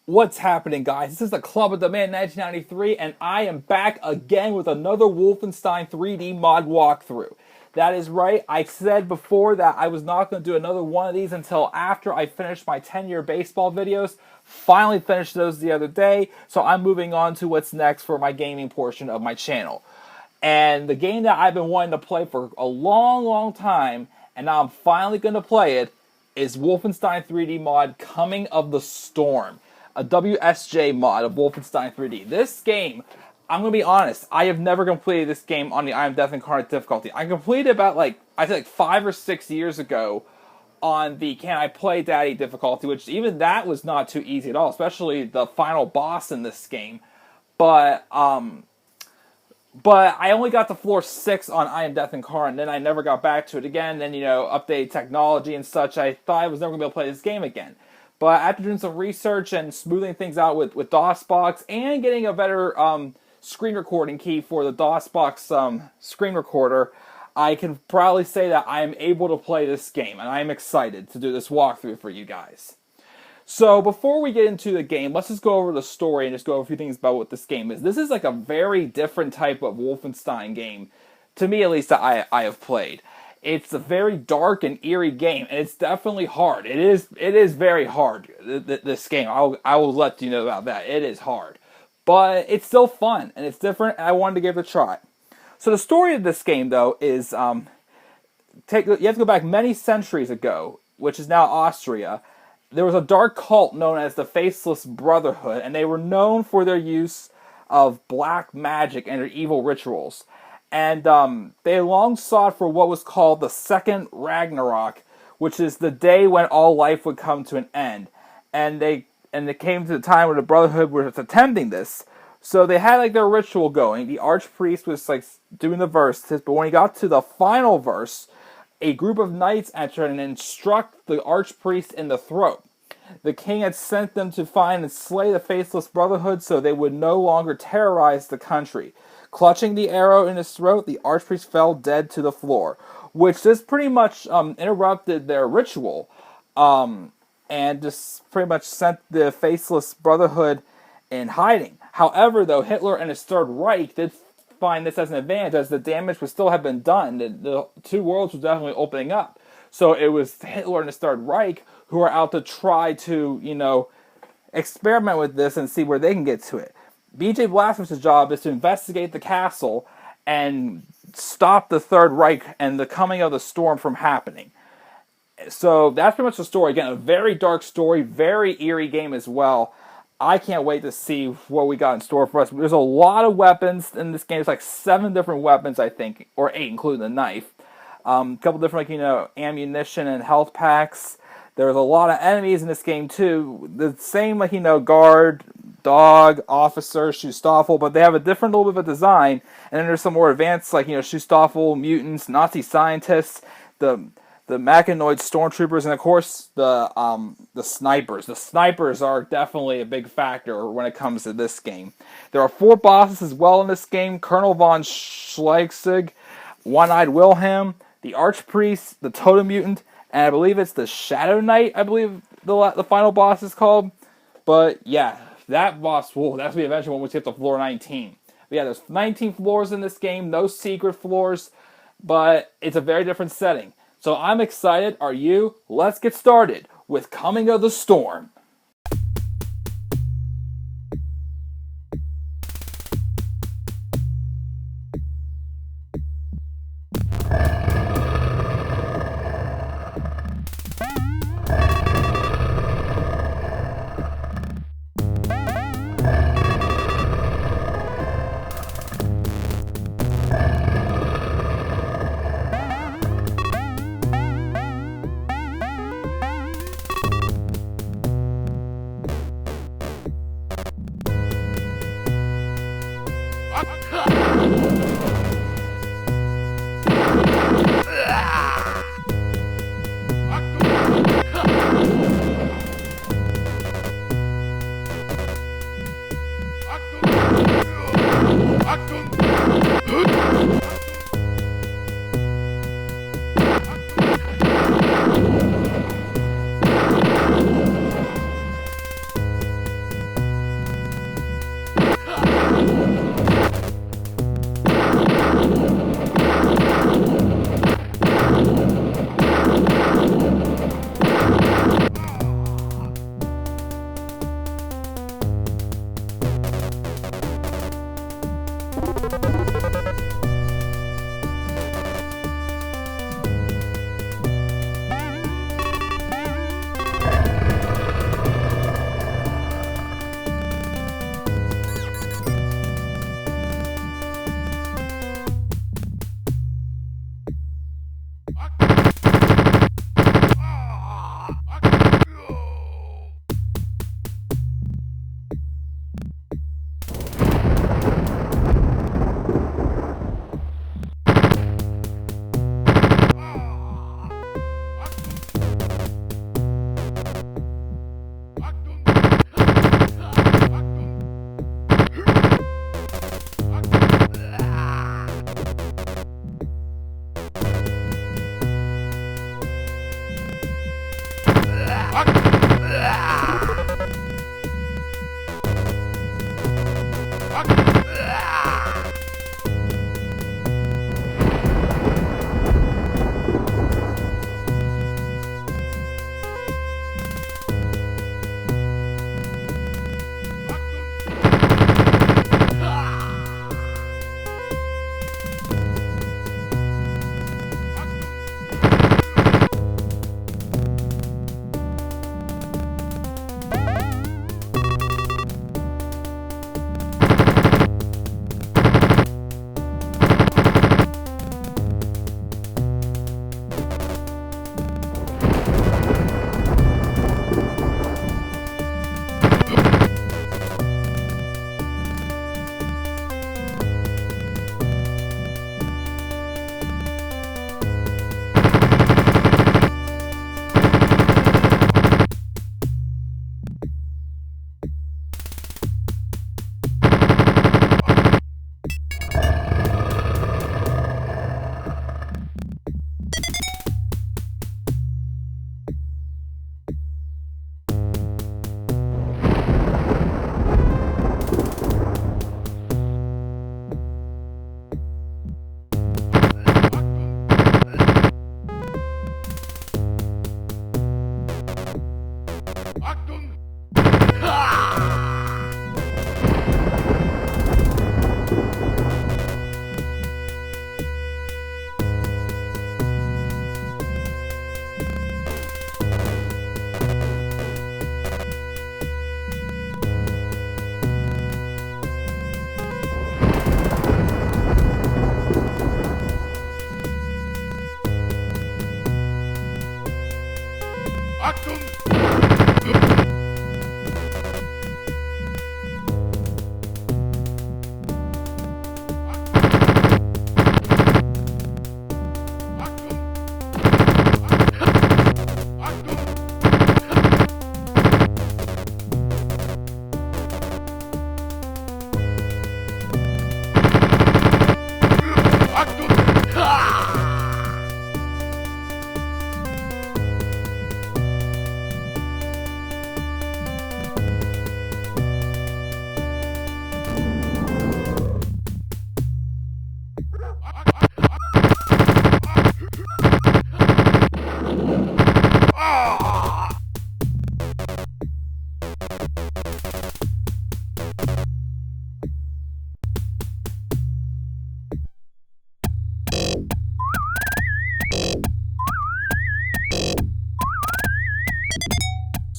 What's happening, guys? This is the Club of the Man 1993, and I am back again with another Wolfenstein 3D mod walkthrough. That is right, I said before that I was not going to do another one of these until after I finished my 10-year baseball videos. Finally finished those the other day, so I'm moving on to what's next for my gaming portion of my channel. And the game that I've been wanting to play for a long time, and now I'm finally going to play it, is Wolfenstein 3D mod Coming of the Storm. A WSJ mod of Wolfenstein 3D. This game, I'm going to be honest, I have never completed this game on the I Am Death Incarnate difficulty. I completed it about I think 5 or 6 years ago on the Can I Play Daddy difficulty, which even that was not too easy at all, especially the final boss in this game. But I only got to floor 6 on I Am Death Incarnate, and then I never got back to it again. Then, updated technology and such, I thought I was never going to be able to play this game again. But after doing some research and smoothing things out with Dosbox and getting a better screen recording key for the Dosbox screen recorder, I can proudly say that I am able to play this game, and I am excited to do this walkthrough for you guys. So before we get into the game, let's just go over the story and just go over a few things about what this game is. This is like a very different type of Wolfenstein game, to me at least, that I have played. It's a very dark and eerie game, and it's definitely hard. It is very hard, this game. I will let you know about that. It is hard. But it's still fun, and it's different, and I wanted to give it a try. So the story of this game, though, is you have to go back many centuries ago, which is now Austria. There was a dark cult known as the Faceless Brotherhood, and they were known for their use of black magic and their evil rituals. And they long sought for what was called the Second Ragnarok, which is the day when all life would come to an end. And they came to the time where the Brotherhood was attempting this. So they had their ritual going. The archpriest was doing the verses, but when he got to the final verse, a group of knights entered and struck the archpriest in the throat. The king had sent them to find and slay the Faceless Brotherhood so they would no longer terrorize the country. Clutching the arrow in his throat, the archpriest fell dead to the floor, which just pretty much interrupted their ritual, and just pretty much sent the Faceless Brotherhood in hiding. However, though, Hitler and his Third Reich did find this as an advantage, as the damage would still have been done. The two worlds were definitely opening up. So it was Hitler and his Third Reich who are out to try to, experiment with this and see where they can get to it. B.J. Blazkowicz' job is to investigate the castle and stop the Third Reich and the coming of the storm from happening. So that's pretty much the story. Again, a very dark story, very eerie game as well. I can't wait to see what we got in store for us. There's a lot of weapons in this game. There's 7 different weapons, I think, or 8, including the knife. A couple different, ammunition and health packs. There's a lot of enemies in this game, too. The same, guard, dog, officer, Schustoffel, but they have a different little bit of a design. And then there's some more advanced, Schustoffel, mutants, Nazi scientists, the mechanoid stormtroopers, and of course the snipers. The snipers are definitely a big factor when it comes to this game. There are 4 bosses as well in this game: Colonel von Schleichzig, One-Eyed Wilhelm, the Archpriest, the Totem Mutant, and I believe it's the Shadow Knight. I believe the final boss is called. But yeah, that boss, that's going to be eventually when we get to floor 19. But yeah, there's 19 floors in this game, no secret floors, but it's a very different setting. So I'm excited. Are you? Let's get started with Coming of the Storm.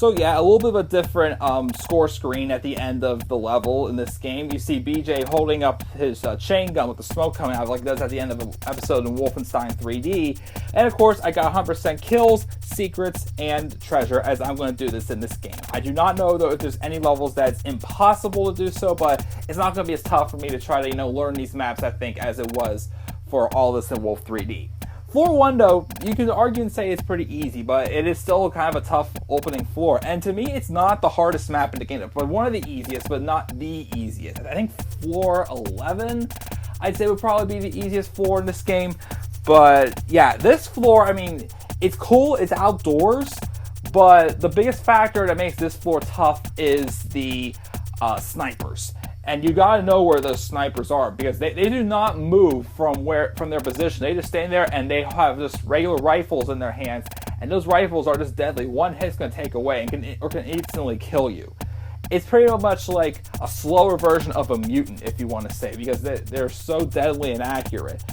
So yeah, a little bit of a different score screen at the end of the level in this game. You see BJ holding up his chain gun with the smoke coming out like it does at the end of an episode in Wolfenstein 3D. And of course, I got 100% kills, secrets, and treasure as I'm going to do this in this game. I do not know though if there's any levels that's impossible to do so, but it's not going to be as tough for me to try to, learn these maps, I think, as it was for all this in Wolf 3D. Floor 1, though, you can argue and say it's pretty easy, but it is still kind of a tough opening floor. And to me, it's not the hardest map in the game, but one of the easiest, but not the easiest. I think floor 11, I'd say would probably be the easiest floor in this game. But yeah, this floor, I mean, it's cool, it's outdoors, but the biggest factor that makes this floor tough is the snipers. And you gotta know where those snipers are, because they do not move from their position. They just stand there and they have just regular rifles in their hands, and those rifles are just deadly. One hit's gonna take away and can instantly kill you. It's pretty much like a slower version of a mutant, if you want to say, because they're so deadly and accurate.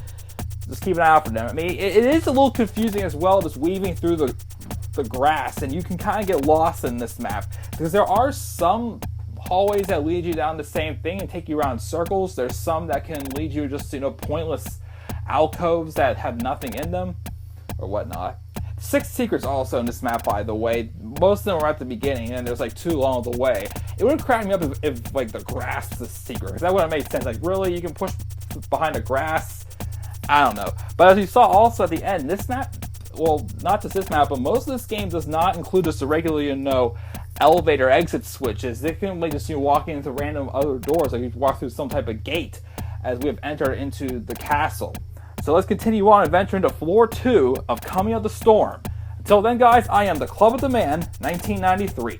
Just keep an eye out for them. I mean, it is a little confusing as well, just weaving through the grass, and you can kind of get lost in this map, because there are some hallways that lead you down the same thing and take you around in circles. There's some that can lead you just to, pointless alcoves that have nothing in them or whatnot. 6 secrets also in this map, by the way. Most of them are at the beginning, and there's like 2 along the way. It would crack me up if like the grass is the secret, because that wouldn't make sense. Like, really, you can push behind the grass? I don't know. But as you saw also at the end, this map, well, not just this map, but most of this game does not include just the regular, elevator exit switches. They can just walking into random other doors, like you walk through some type of gate as we have entered into the castle. So let's continue on adventure into floor 2 of Coming of the Storm. Until then, guys, I am the Club of the Man, 1993.